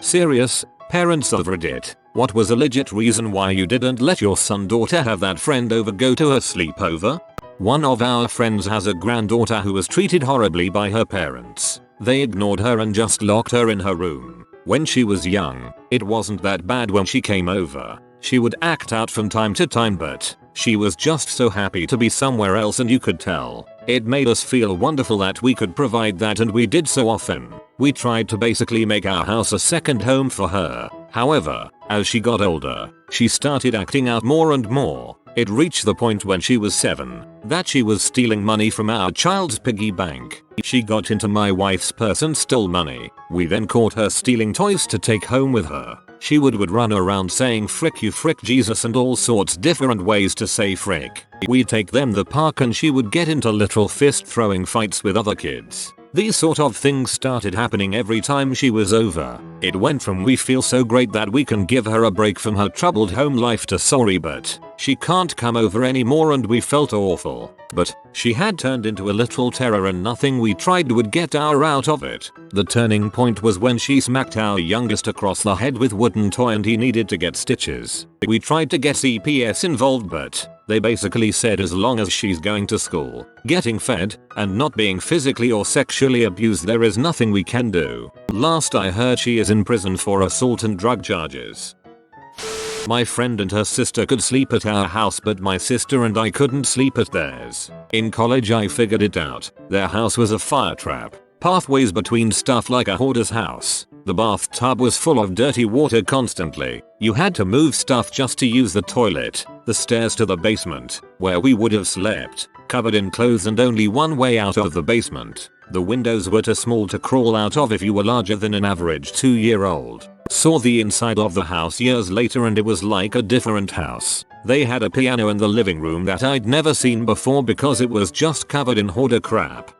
Serious, parents of Reddit, what was a legit reason why you didn't let your son/daughter have that friend over go to a sleepover? One of our friends has a granddaughter who was treated horribly by her parents. They ignored her and just locked her in her room. When she was young, it wasn't that bad when she came over. She would act out from time to time, but she was just so happy to be somewhere else, and you could tell. It made us feel wonderful that we could provide that, and we did so often. We tried to basically make our house a second home for her. However, as she got older, she started acting out more and more. It reached the point when she was 7 that she was stealing money from our child's piggy bank. She got into my wife's purse and stole money. We then caught her stealing toys to take home with her. She would run around saying frick you, frick Jesus, and all sorts different ways to say frick. We'd take them to the park and she would get into literal fist throwing fights with other kids. These sort of things started happening every time she was over. It went from we feel so great that we can give her a break from her troubled home life to sorry but she can't come over anymore, and we felt awful. But she had turned into a literal terror and nothing we tried would get her out of it. The turning point was when she smacked our youngest across the head with a wooden toy and he needed to get stitches. We tried to get CPS involved, but they basically said as long as she's going to school, getting fed, and not being physically or sexually abused, there is nothing we can do. Last I heard, she is in prison for assault and drug charges. My friend and her sister could sleep at our house, but my sister and I couldn't sleep at theirs. In college I figured it out. Their house was a fire trap. Pathways between stuff like a hoarder's house. The bathtub was full of dirty water constantly. You had to move stuff just to use the toilet. The stairs to the basement, where we would have slept, covered in clothes and only one way out of the basement. The windows were too small to crawl out of if you were larger than an average 2-year-old. Saw the inside of the house years later and it was like a different house. They had a piano in the living room that I'd never seen before because it was just covered in hoarder crap.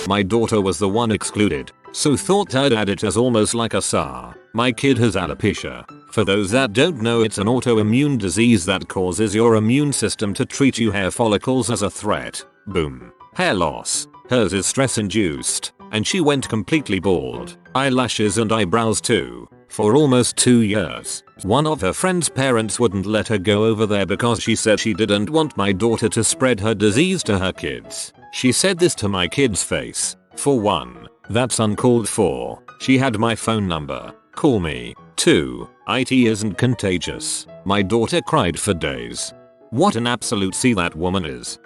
My daughter was the one excluded, so thought I'd add it as almost like a SAR. My kid has alopecia. For those that don't know, it's an autoimmune disease that causes your immune system to treat your hair follicles as a threat. Boom. Hair loss. Hers is stress induced, and she went completely bald. Eyelashes and eyebrows too. For almost 2 years. One of her friend's parents wouldn't let her go over there because she said she didn't want my daughter to spread her disease to her kids. She said this to my kid's face. For one, that's uncalled for. She had my phone number. Call me. 2, it isn't contagious. My daughter cried for days. What an absolute C that woman is.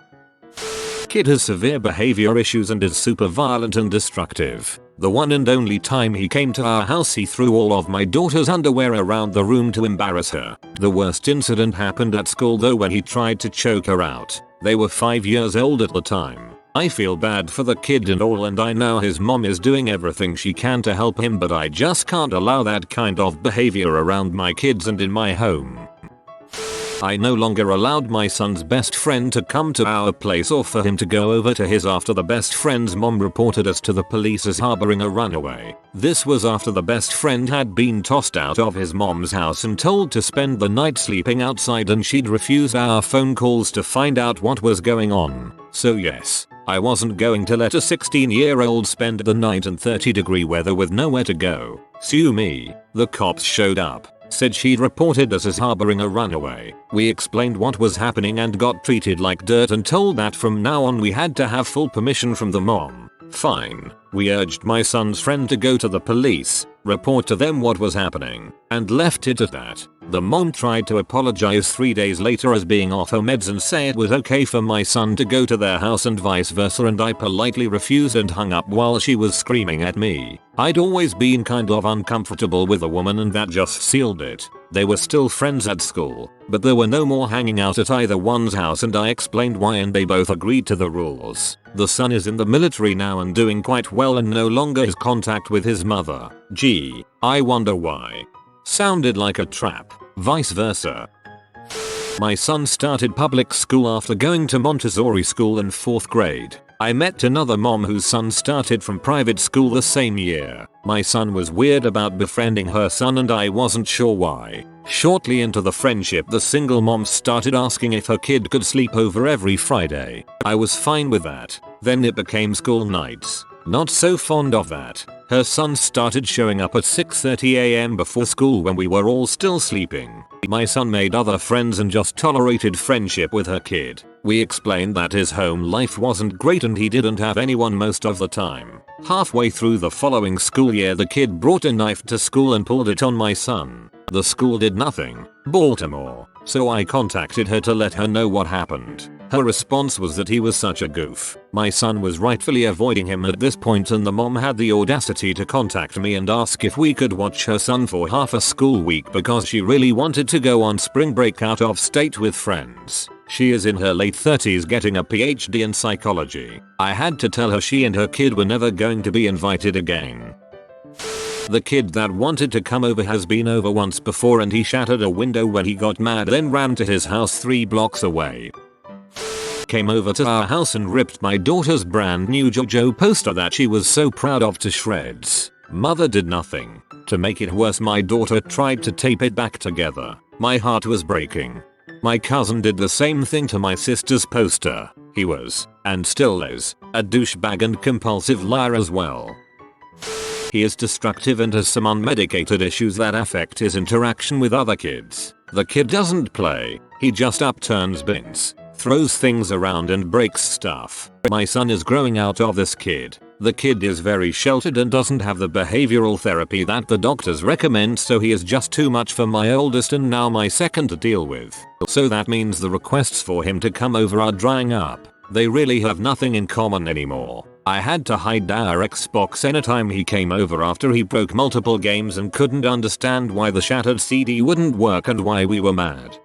Kid has severe behavior issues and is super violent and destructive. The one and only time he came to our house, he threw all of my daughter's underwear around the room to embarrass her. The worst incident happened at school though, when he tried to choke her out. They were 5 years old at the time. I feel bad for the kid and all, and I know his mom is doing everything she can to help him, but I just can't allow that kind of behavior around my kids and in my home. I no longer allowed my son's best friend to come to our place or for him to go over to his after the best friend's mom reported us to the police as harboring a runaway. This was after the best friend had been tossed out of his mom's house and told to spend the night sleeping outside, and she'd refused our phone calls to find out what was going on. So yes, I wasn't going to let a 16-year-old spend the night in 30-degree weather with nowhere to go. Sue me. The cops showed up. Said she'd reported us as harboring a runaway. We explained what was happening and got treated like dirt and told that from now on we had to have full permission from the mom. Fine. We urged my son's friend to go to the police, report to them what was happening, and left it at that. The mom tried to apologize 3 days later as being off her meds and say it was okay for my son to go to their house and vice versa, and I politely refused and hung up while she was screaming at me. I'd always been kind of uncomfortable with the woman and that just sealed it. They were still friends at school, but there were no more hanging out at either one's house, and I explained why and they both agreed to the rules. The son is in the military now and doing quite well and no longer has contact with his mother. Gee, I wonder why. Sounded like a trap. Vice versa. My son started public school after going to Montessori school in 4th grade. I met another mom whose son started from private school the same year. My son was weird about befriending her son and I wasn't sure why. Shortly into the friendship, the single mom started asking if her kid could sleep over every Friday. I was fine with that. Then it became school nights. Not so fond of that. Her son started showing up at 6:30 AM before school when we were all still sleeping. My son made other friends and just tolerated friendship with her kid. We explained that his home life wasn't great and he didn't have anyone most of the time. Halfway through the following school year, the kid brought a knife to school and pulled it on my son. The school did nothing. Baltimore. So I contacted her to let her know what happened. Her response was that he was such a goof. My son was rightfully avoiding him at this point, and the mom had the audacity to contact me and ask if we could watch her son for half a school week because she really wanted to go on spring break out of state with friends. She is in her late 30s getting a PhD in psychology. I had to tell her she and her kid were never going to be invited again. The kid that wanted to come over has been over once before and he shattered a window when he got mad, then ran to his house 3 blocks away. Came over to our house and ripped my daughter's brand new JoJo poster that she was so proud of to shreds. Mother did nothing. To make it worse, my daughter tried to tape it back together. My heart was breaking. My cousin did the same thing to my sister's poster. He was, and still is, a douchebag and compulsive liar as well. He is destructive and has some unmedicated issues that affect his interaction with other kids. The kid doesn't play, he just upturns bins, throws things around and breaks stuff. My son is growing out of this kid. The kid is very sheltered and doesn't have the behavioral therapy that the doctors recommend, so he is just too much for my oldest and now my second to deal with. So that means the requests for him to come over are drying up. They really have nothing in common anymore. I had to hide our Xbox anytime he came over after he broke multiple games and couldn't understand why the shattered CD wouldn't work and why we were mad.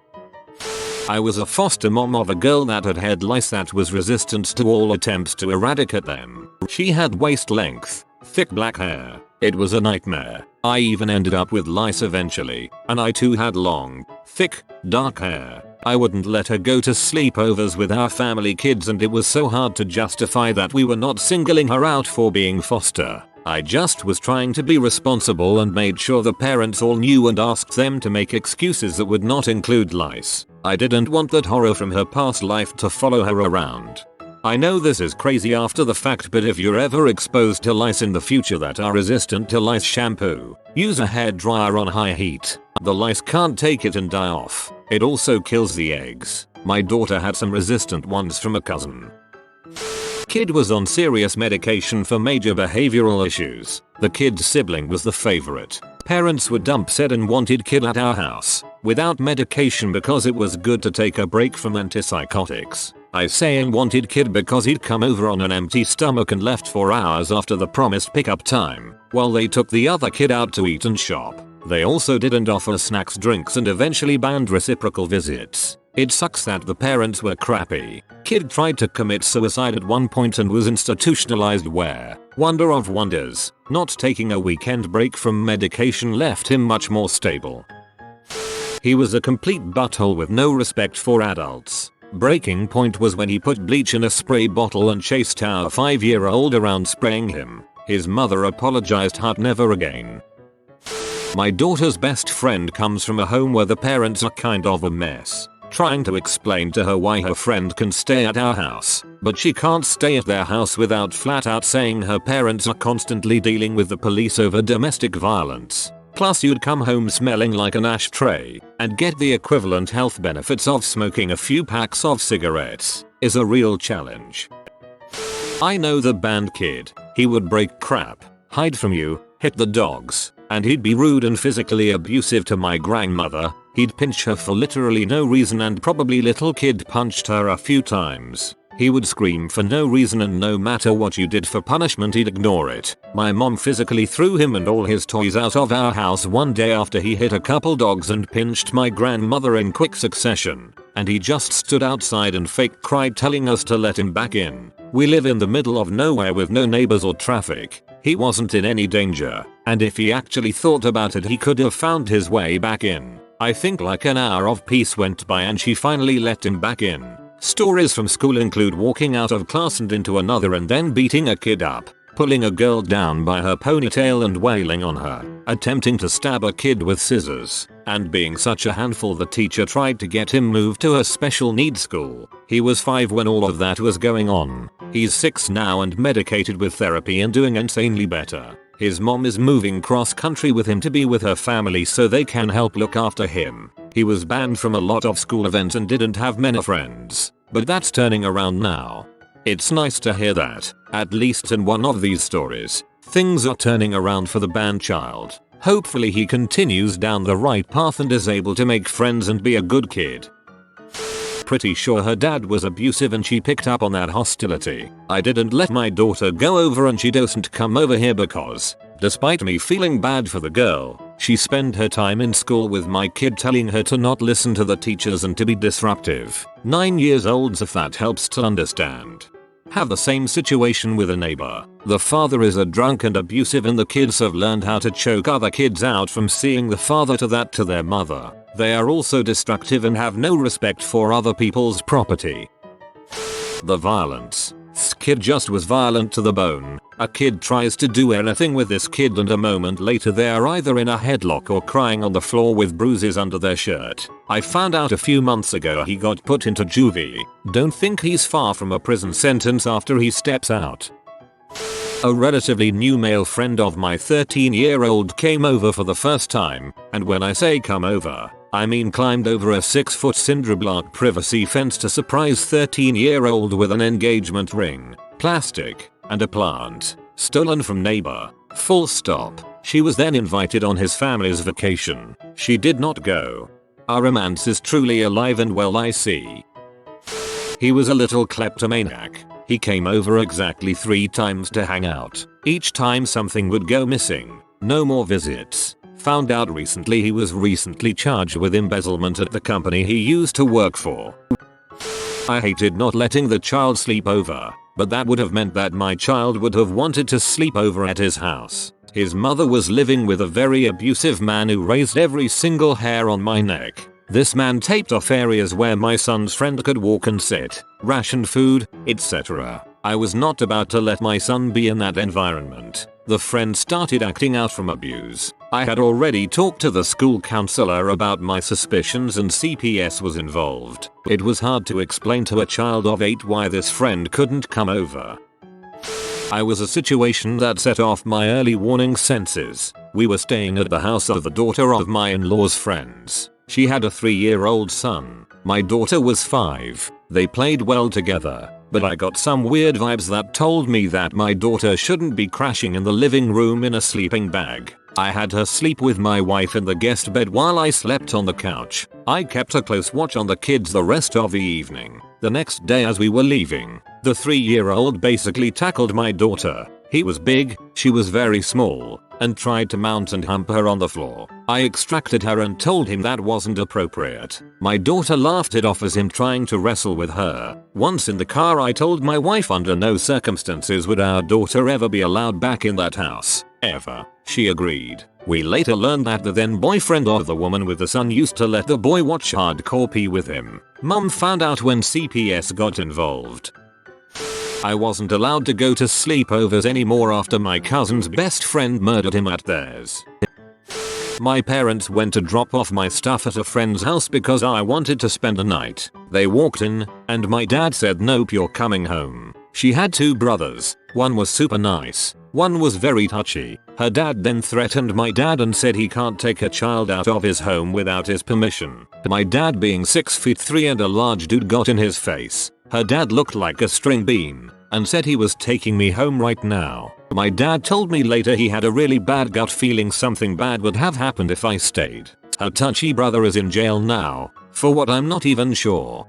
I was a foster mom of a girl that had head lice that was resistant to all attempts to eradicate them. She had waist length, thick black hair. It was a nightmare. I even ended up with lice eventually, and I too had long, thick, dark hair. I wouldn't let her go to sleepovers with our family kids, and it was so hard to justify that we were not singling her out for being foster. I just was trying to be responsible and made sure the parents all knew and asked them to make excuses that would not include lice. I didn't want that horror from her past life to follow her around. I know this is crazy after the fact, but if you're ever exposed to lice in the future that are resistant to lice shampoo, use a hairdryer on high heat. The lice can't take it and die off. It also kills the eggs. My daughter had some resistant ones from a cousin. Kid was on serious medication for major behavioral issues. The kid's sibling was the favorite. Parents were dump set and wanted kid at our house without medication because it was good to take a break from antipsychotics. I say and wanted kid because he'd come over on an empty stomach and left for hours after the promised pickup time, while they took the other kid out to eat and shop. They also didn't offer snacks, drinks, and eventually banned reciprocal visits. It sucks that the parents were crappy. Kid tried to commit suicide at one point and was institutionalized where, wonder of wonders, not taking a weekend break from medication left him much more stable. He was a complete butthole with no respect for adults. Breaking point was when he put bleach in a spray bottle and chased our 5-year-old around spraying him. His mother apologized but never again. My daughter's best friend comes from a home where the parents are kind of a mess. Trying to explain to her why her friend can stay at our house, but she can't stay at their house without flat out saying her parents are constantly dealing with the police over domestic violence. Plus you'd come home smelling like an ashtray and get the equivalent health benefits of smoking a few packs of cigarettes is a real challenge. I know the band kid. He would break crap, hide from you, hit the dogs, and he'd be rude and physically abusive to my grandmother. He'd pinch her for literally no reason and probably little kid punched her a few times. He would scream for no reason and no matter what you did for punishment he'd ignore it. My mom physically threw him and all his toys out of our house one day after he hit a couple dogs and pinched my grandmother in quick succession. And he just stood outside and fake cried telling us to let him back in. We live in the middle of nowhere with no neighbors or traffic. He wasn't in any danger, and if he actually thought about it he could have found his way back in. I think like an hour of peace went by and she finally let him back in. Stories from school include walking out of class and into another and then beating a kid up, pulling a girl down by her ponytail and wailing on her, attempting to stab a kid with scissors, and being such a handful the teacher tried to get him moved to a special needs school. He was 5 when all of that was going on. He's 6 now and medicated with therapy and doing insanely better. His mom is moving cross country with him to be with her family so they can help look after him. He was banned from a lot of school events and didn't have many friends, but that's turning around now. It's nice to hear that, at least in one of these stories, things are turning around for the banned child. Hopefully he continues down the right path and is able to make friends and be a good kid. Pretty sure her dad was abusive and she picked up on that hostility. I didn't let my daughter go over and she doesn't come over here because, despite me feeling bad for the girl, she spent her time in school with my kid telling her to not listen to the teachers and to be disruptive. 9 years old if that helps to understand. Have the same situation with a neighbor. The father is a drunk and abusive and the kids have learned how to choke other kids out from seeing the father to that to their mother. They are also destructive and have no respect for other people's property. The violence. This kid just was violent to the bone. A kid tries to do anything with this kid and a moment later they are either in a headlock or crying on the floor with bruises under their shirt. I found out a few months ago he got put into juvie. Don't think he's far from a prison sentence after he steps out. A relatively new male friend of my 13-year-old came over for the first time, and when I say come over, I mean climbed over a 6-foot cinder block privacy fence to surprise 13-year-old with an engagement ring, plastic, and a plant, stolen from neighbor. Full stop. She was then invited on his family's vacation. She did not go. Our romance is truly alive and well, I see. He was a little kleptomaniac. He came over exactly 3 times to hang out. Each time something would go missing. No more visits. Found out recently he was recently charged with embezzlement at the company he used to work for. I hated not letting the child sleep over, but that would have meant that my child would have wanted to sleep over at his house. His mother was living with a very abusive man who raised every single hair on my neck. This man taped off areas where my son's friend could walk and sit, ration food, etc. I was not about to let my son be in that environment. The friend started acting out from abuse. I had already talked to the school counselor about my suspicions and CPS was involved. It was hard to explain to a child of 8 why this friend couldn't come over. I was a situation that set off my early warning senses. We were staying at the house of the daughter of my in-laws' friends. She had a 3-year-old son. My daughter was 5. They played well together, but I got some weird vibes that told me that my daughter shouldn't be crashing in the living room in a sleeping bag. I had her sleep with my wife in the guest bed while I slept on the couch. I kept a close watch on the kids the rest of the evening. The next day as we were leaving, the 3-year-old basically tackled my daughter. He was big, she was very small, and tried to mount and hump her on the floor. I extracted her and told him that wasn't appropriate. My daughter laughed it off as him trying to wrestle with her. Once in the car I told my wife under no circumstances would our daughter ever be allowed back in that house. Ever. She agreed. We later learned that the then boyfriend of the woman with the son used to let the boy watch hardcore P with him. Mum found out when CPS got involved. I wasn't allowed to go to sleepovers anymore after my cousin's best friend murdered him at theirs. My parents went to drop off my stuff at a friend's house because I wanted to spend the night. They walked in, and my dad said nope, you're coming home. She had 2 brothers. One was super nice. One was very touchy. Her dad then threatened my dad and said he can't take her child out of his home without his permission. My dad being 6'3" and a large dude got in his face. Her dad looked like a string bean and said he was taking me home right now. My dad told me later he had a really bad gut feeling something bad would have happened if I stayed. Her touchy brother is in jail now, for what I'm not even sure.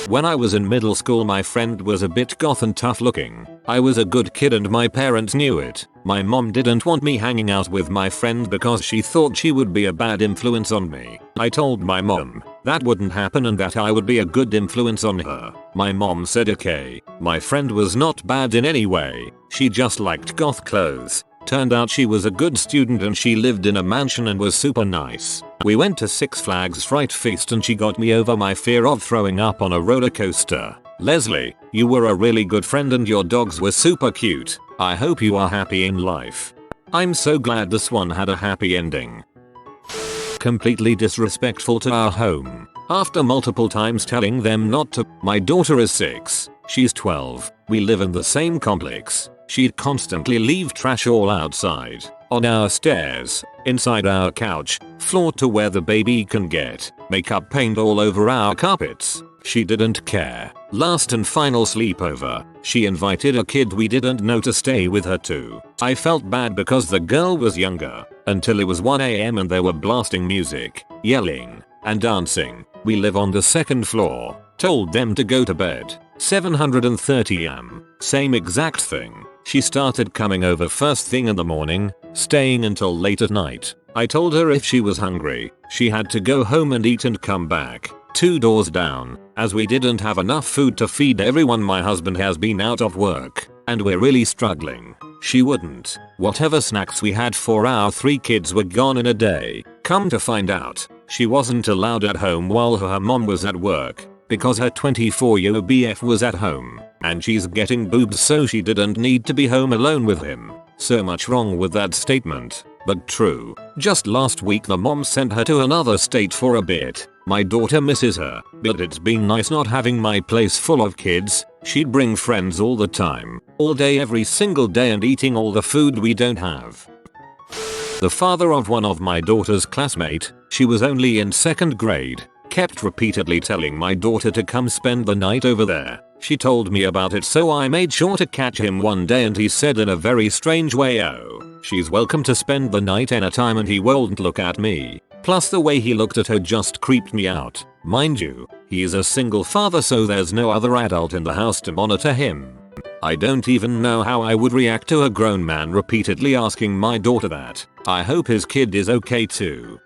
When I was in middle school my friend was a bit goth and tough looking. I was a good kid and my parents knew it. My mom didn't want me hanging out with my friend because she thought she would be a bad influence on me. I told my mom that wouldn't happen and that I would be a good influence on her. My mom said okay. My friend was not bad in any way. She just liked goth clothes. Turned out she was a good student and she lived in a mansion and was super nice. We went to Six Flags Fright Feast and she got me over my fear of throwing up on a roller coaster. Leslie, you were a really good friend and your dogs were super cute. I hope you are happy in life. I'm so glad this one had a happy ending. Completely disrespectful to our home. After multiple times telling them not to, my daughter is 6, she's 12, we live in the same complex. She'd constantly leave trash all outside, on our stairs, inside our couch, floor to where the baby can get, makeup paint all over our carpets. She didn't care. Last and final sleepover, she invited a kid we didn't know to stay with her too. I felt bad because the girl was younger, until it was 1 AM and they were blasting music, yelling, and dancing. We live on the 2nd floor. Told them to go to bed. 7:30 am. Same exact thing. She started coming over first thing in the morning, staying until late at night. I told her if she was hungry, she had to go home and eat and come back. 2 doors down, as we didn't have enough food to feed everyone. My husband has been out of work, and we're really struggling. She wouldn't. Whatever snacks we had for our 3 kids were gone in a day. Come to find out, she wasn't allowed at home while her mom was at work, because her 24-year BF was at home, and she's getting boobs so she didn't need to be home alone with him. So much wrong with that statement, but true. Just last week the mom sent her to another state for a bit. My daughter misses her, but it's been nice not having my place full of kids. She'd bring friends all the time, all day every single day, and eating all the food we don't have. The father of one of my daughter's classmate, she was only in 2nd grade, kept repeatedly telling my daughter to come spend the night over there. She told me about it, so I made sure to catch him one day, and he said in a very strange way, "Oh, she's welcome to spend the night anytime," and he wouldn't look at me. Plus the way he looked at her just creeped me out. Mind you, he's a single father, so there's no other adult in the house to monitor him. I don't even know how I would react to a grown man repeatedly asking my daughter that. I hope his kid is okay too.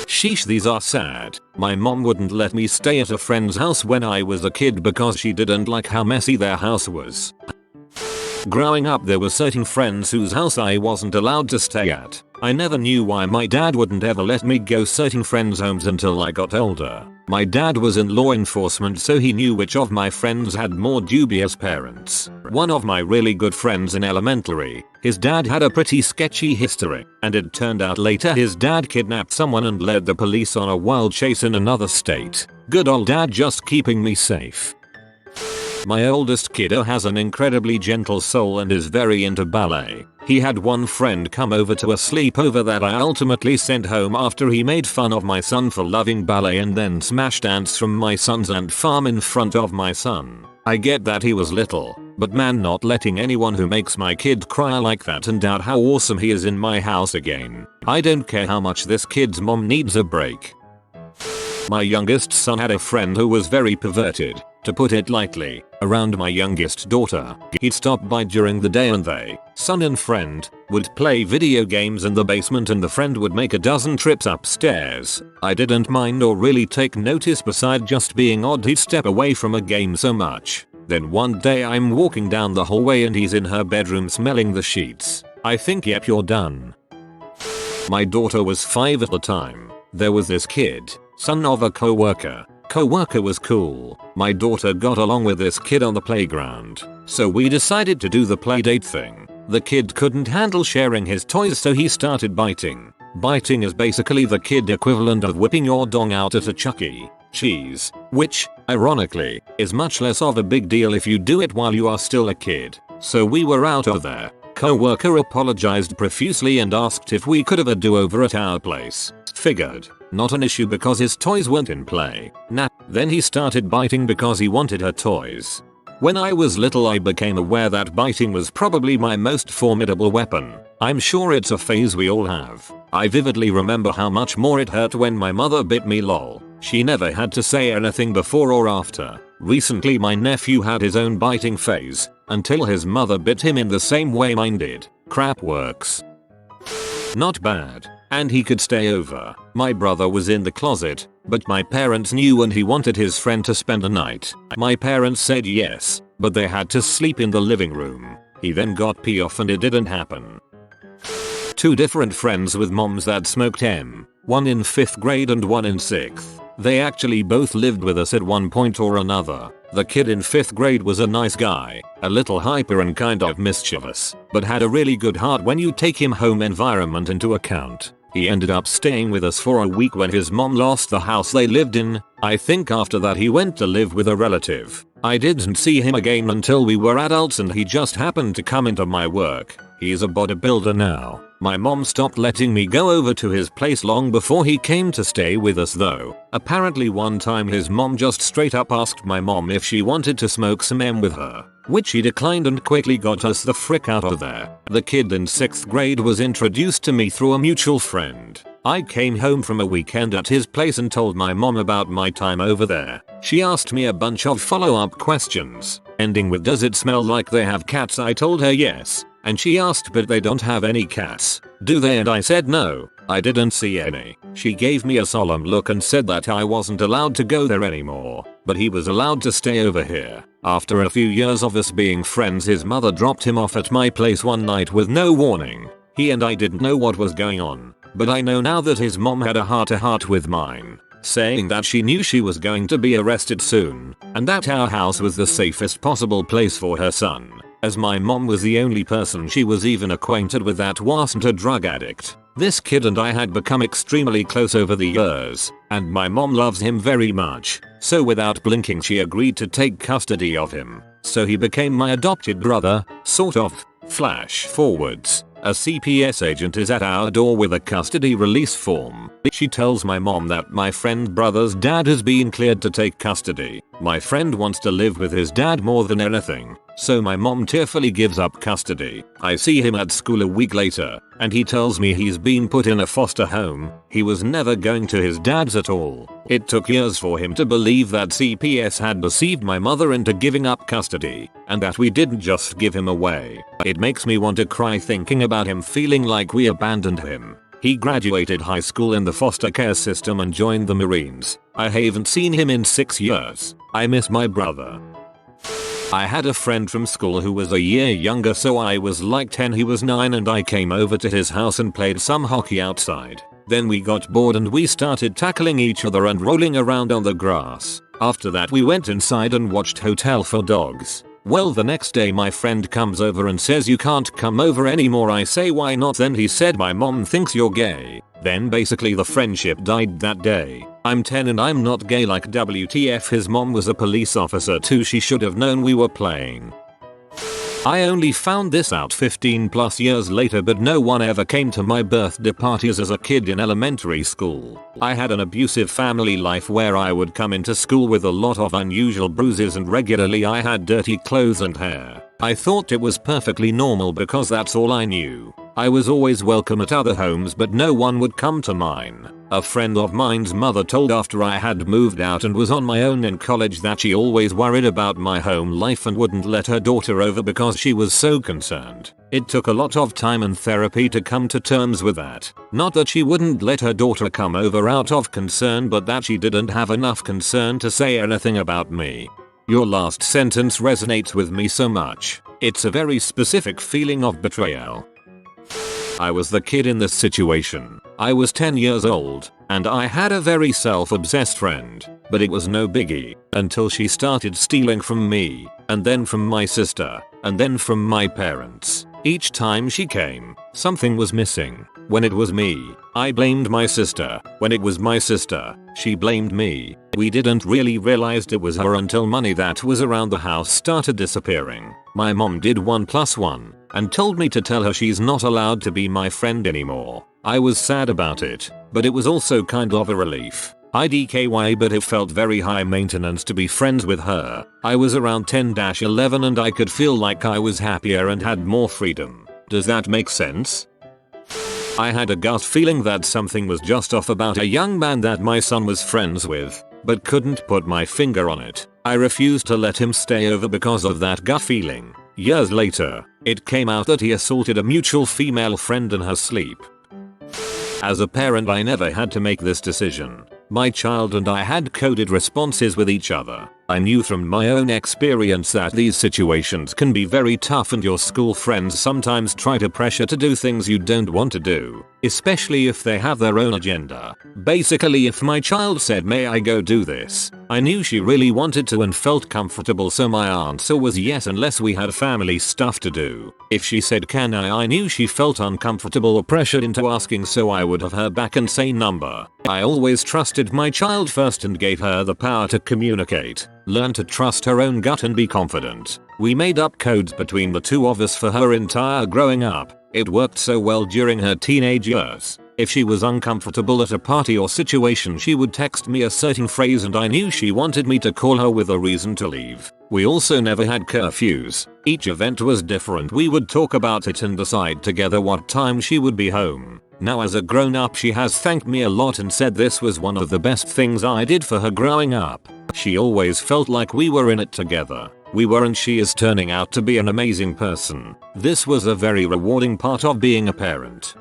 Sheesh, these are sad. My mom wouldn't let me stay at a friend's house when I was a kid because she didn't like how messy their house was. Growing up, there were certain friends whose house I wasn't allowed to stay at. I never knew why my dad wouldn't ever let me go certain friends' homes until I got older. My dad was in law enforcement, so he knew which of my friends had more dubious parents. One of my really good friends in elementary, his dad had a pretty sketchy history, and it turned out later his dad kidnapped someone and led the police on a wild chase in another state. Good old dad just keeping me safe. My oldest kiddo has an incredibly gentle soul and is very into ballet. He had one friend come over to a sleepover that I ultimately sent home after he made fun of my son for loving ballet and then smashed ants from my son's ant farm in front of my son. I get that he was little, but man, not letting anyone who makes my kid cry like that and doubt how awesome he is in my house again. I don't care how much this kid's mom needs a break. My youngest son had a friend who was very perverted, to put it lightly, around my youngest daughter. He'd stop by during the day and they, son and friend, would play video games in the basement, and the friend would make a dozen trips upstairs. I didn't mind or really take notice, beside just being odd he'd step away from a game so much. Then one day I'm walking down the hallway and he's in her bedroom smelling the sheets. I think, yep, you're done. My daughter was 5 at the time. There was this kid, son of a coworker. Coworker was cool. My daughter got along with this kid on the playground, so we decided to do the playdate thing. The kid couldn't handle sharing his toys, so he started biting. Biting is basically the kid equivalent of whipping your dong out at a Chuck E. Cheese, which, ironically, is much less of a big deal if you do it while you are still a kid. So we were out of there. Coworker apologized profusely and asked if we could have a do-over at our place. Figured, not an issue because his toys weren't in play. Nah. Then he started biting because he wanted her toys. When I was little, I became aware that biting was probably my most formidable weapon. I'm sure it's a phase we all have. I vividly remember how much more it hurt when my mother bit me, lol. She never had to say anything before or after. Recently my nephew had his own biting phase, until his mother bit him in the same way mine did. Crap works. Not bad. And he could stay over. My brother was in the closet, but my parents knew and he wanted his friend to spend the night. My parents said yes, but they had to sleep in the living room. He then got pee off and it didn't happen. two different friends with moms that smoked M, one in 5th grade and one in 6th. They actually both lived with us at one point or another. The kid in 5th grade was a nice guy, a little hyper and kind of mischievous, but had a really good heart when you take him home environment into account. He ended up staying with us for a week when his mom lost the house they lived in. I think after that he went to live with a relative. I didn't see him again until we were adults and he just happened to come into my work. He's a bodybuilder now. My mom stopped letting me go over to his place long before he came to stay with us though. Apparently one time his mom just straight up asked my mom if she wanted to smoke some M with her, which she declined and quickly got us the frick out of there. The kid in 6th grade was introduced to me through a mutual friend. I came home from a weekend at his place and told my mom about my time over there. She asked me a bunch of follow-up questions, ending with does it smell like they have cats? I told her yes. And she asked but they don't have any cats, do they? And I said no, I didn't see any. She gave me a solemn look and said that I wasn't allowed to go there anymore, but he was allowed to stay over here. After a few years of us being friends, his mother dropped him off at my place one night with no warning. He and I didn't know what was going on, but I know now that his mom had a heart-to-heart with mine, saying that she knew she was going to be arrested soon, and that our house was the safest possible place for her son, as my mom was the only person she was even acquainted with that wasn't a drug addict. This kid and I had become extremely close over the years, and my mom loves him very much, so without blinking she agreed to take custody of him. So he became my adopted brother, sort of. Flash forwards. A CPS agent is at our door with a custody release form. She tells my mom that my friend brother's dad has been cleared to take custody. My friend wants to live with his dad more than anything, so my mom tearfully gives up custody. I see him at school a week later, and he tells me he's been put in a foster home. He was never going to his dad's at all. It took years for him to believe that CPS had deceived my mother into giving up custody, and that we didn't just give him away. It makes me want to cry thinking about him feeling like we abandoned him. He graduated high school in the foster care system and joined the Marines. I haven't seen him in 6 years. I miss my brother. I had a friend from school who was a year younger, so I was like 10, he was 9, and I came over to his house and played some hockey outside. Then we got bored and we started tackling each other and rolling around on the grass. After that we went inside and watched Hotel for Dogs. Well, the next day my friend comes over and says you can't come over anymore. I say why not? Then he said my mom thinks you're gay. Then basically the friendship died that day. I'm 10 and I'm not gay, like WTF. His mom was a police officer too, she should have known we were playing. I only found this out 15 plus years later, but no one ever came to my birthday parties as a kid in elementary school. I had an abusive family life where I would come into school with a lot of unusual bruises and regularly I had dirty clothes and hair. I thought it was perfectly normal because that's all I knew. I was always welcome at other homes but no one would come to mine. A friend of mine's mother told after I had moved out and was on my own in college that she always worried about my home life and wouldn't let her daughter over because she was so concerned. It took a lot of time and therapy to come to terms with that. Not that she wouldn't let her daughter come over out of concern, but that she didn't have enough concern to say anything about me. Your last sentence resonates with me so much. It's a very specific feeling of betrayal. I was the kid in this situation. I was 10 years old, and I had a very self-obsessed friend, but it was no biggie until she started stealing from me, and then from my sister, and then from my parents. Each time she came, something was missing. When it was me, I blamed my sister. When it was my sister, she blamed me. We didn't really realize it was her until money that was around the house started disappearing. My mom did 1+1 and told me to tell her she's not allowed to be my friend anymore. I was sad about it, but it was also kind of a relief. IDKY, but it felt very high maintenance to be friends with her. I was around 10-11 and I could feel like I was happier and had more freedom. Does that make sense? I had a gut feeling that something was just off about a young man that my son was friends with, but couldn't put my finger on it. I refused to let him stay over because of that gut feeling. Years later, it came out that he assaulted a mutual female friend in her sleep. As a parent, I never had to make this decision. My child and I had coded responses with each other. I knew from my own experience that these situations can be very tough and your school friends sometimes try to pressure to do things you don't want to do, especially if they have their own agenda. Basically, if my child said, "May I go do this?" I knew she really wanted to and felt comfortable, so my answer was yes unless we had family stuff to do. If she said, "Can I knew she felt uncomfortable or pressured into asking, so I would have her back and say number. I always trusted my child first and gave her the power to communicate, learn to trust her own gut and be confident. We made up codes between the two of us for her entire growing up. It worked so well during her teenage years. If she was uncomfortable at a party or situation, she would text me a certain phrase and I knew she wanted me to call her with a reason to leave. We also never had curfews. Each event was different. We would talk about it and decide together what time she would be home. Now as a grown up, she has thanked me a lot and said this was one of the best things I did for her growing up. She always felt like we were in it together. We were, and she is turning out to be an amazing person. This was a very rewarding part of being a parent.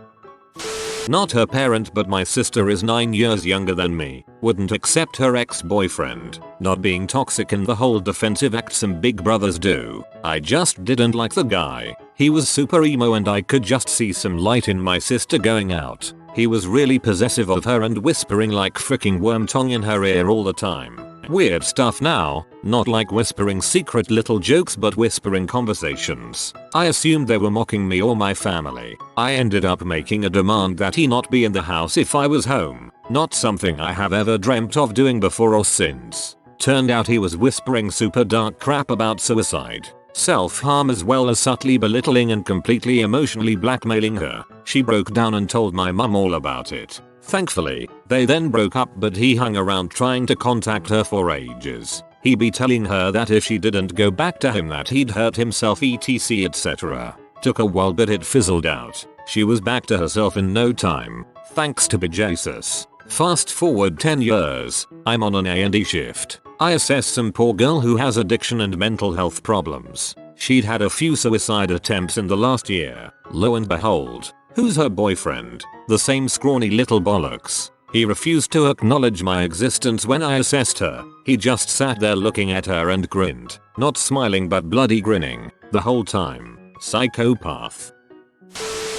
Not her parent, but my sister is 9 years younger than me. Wouldn't accept her ex-boyfriend. Not being toxic and the whole defensive act some big brothers do. I just didn't like the guy. He was super emo and I could just see some light in my sister going out. He was really possessive of her and whispering like freaking worm tongue in her ear all the time. Weird stuff now, not like whispering secret little jokes but whispering conversations. I assumed they were mocking me or my family. I ended up making a demand that he not be in the house if I was home. Not something I have ever dreamt of doing before or since. Turned out he was whispering super dark crap about suicide, self-harm, as well as subtly belittling and completely emotionally blackmailing her. She broke down and told my mum all about it. Thankfully, they then broke up, but he hung around trying to contact her for ages. He'd be telling her that if she didn't go back to him that he'd hurt himself, etc, etc. Took a while but it fizzled out. She was back to herself in no time, thanks to Jesus. Fast forward 10 years, I'm on an A&E shift. I assess some poor girl who has addiction and mental health problems. She'd had a few suicide attempts in the last year. Lo and behold, who's her boyfriend? The same scrawny little bollocks. He refused to acknowledge my existence when I assessed her. He just sat there looking at her and grinned. Not smiling but bloody grinning. The whole time. Psychopath.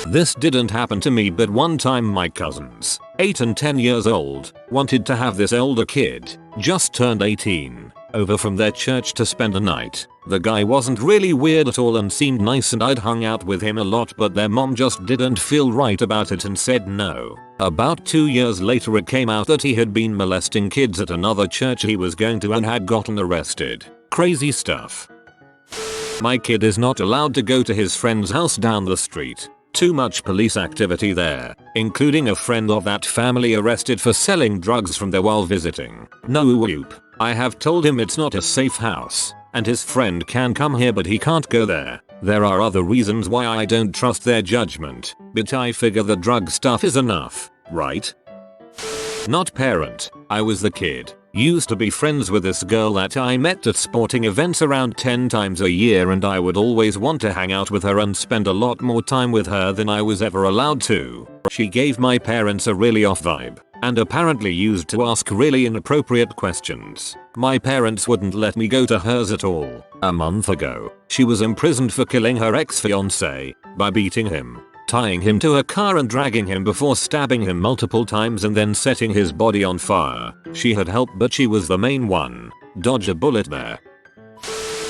This didn't happen to me, but one time my cousins, 8 and 10 years old, wanted to have this older kid, just turned 18, over from their church to spend a night. The guy wasn't really weird at all and seemed nice and I'd hung out with him a lot, but their mom just didn't feel right about it and said no. About 2 years later it came out that he had been molesting kids at another church he was going to and had gotten arrested. Crazy stuff. My kid is not allowed to go to his friend's house down the street. Too much police activity there, including a friend of that family arrested for selling drugs from there while visiting. No whoop. I have told him it's not a safe house, and his friend can come here but he can't go there. There are other reasons why I don't trust their judgment, but I figure the drug stuff is enough, right? Not parent, I was the kid. Used to be friends with this girl that I met at sporting events around 10 times a year, and I would always want to hang out with her and spend a lot more time with her than I was ever allowed to. She gave my parents a really off vibe, and apparently used to ask really inappropriate questions. My parents wouldn't let me go to hers at all. A month ago, she was imprisoned for killing her ex-fiancé by beating him, tying him to a car and dragging him before stabbing him multiple times and then setting his body on fire. She had help but she was the main one. Dodge a bullet there.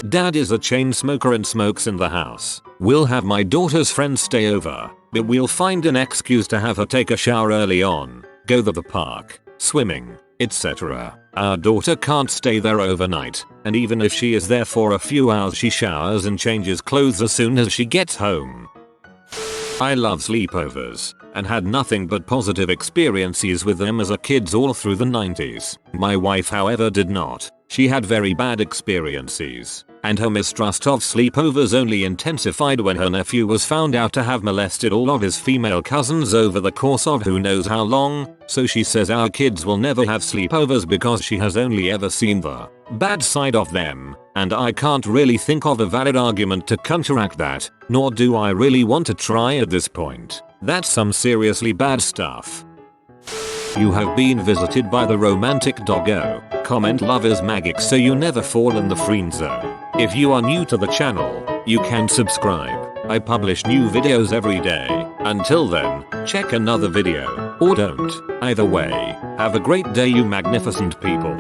Dad is a chain smoker and smokes in the house. We'll have my daughter's friends stay over, but we'll find an excuse to have her take a shower early on, go to the park, swimming, etc. Our daughter can't stay there overnight, and even if she is there for a few hours she showers and changes clothes as soon as she gets home. I love sleepovers, and had nothing but positive experiences with them as a kid all through the 90s. My wife however did not. She had very bad experiences, and her mistrust of sleepovers only intensified when her nephew was found out to have molested all of his female cousins over the course of who knows how long, so she says our kids will never have sleepovers because she has only ever seen the bad side of them, and I can't really think of a valid argument to counteract that, nor do I really want to try at this point. That's some seriously bad stuff. You have been visited by the romantic doggo. comment love is magic so you never fall in the friend zone. If you are new to the channel, you can subscribe. I publish new videos every day. Until then, check another video, or don't. Either way, have a great day you magnificent people.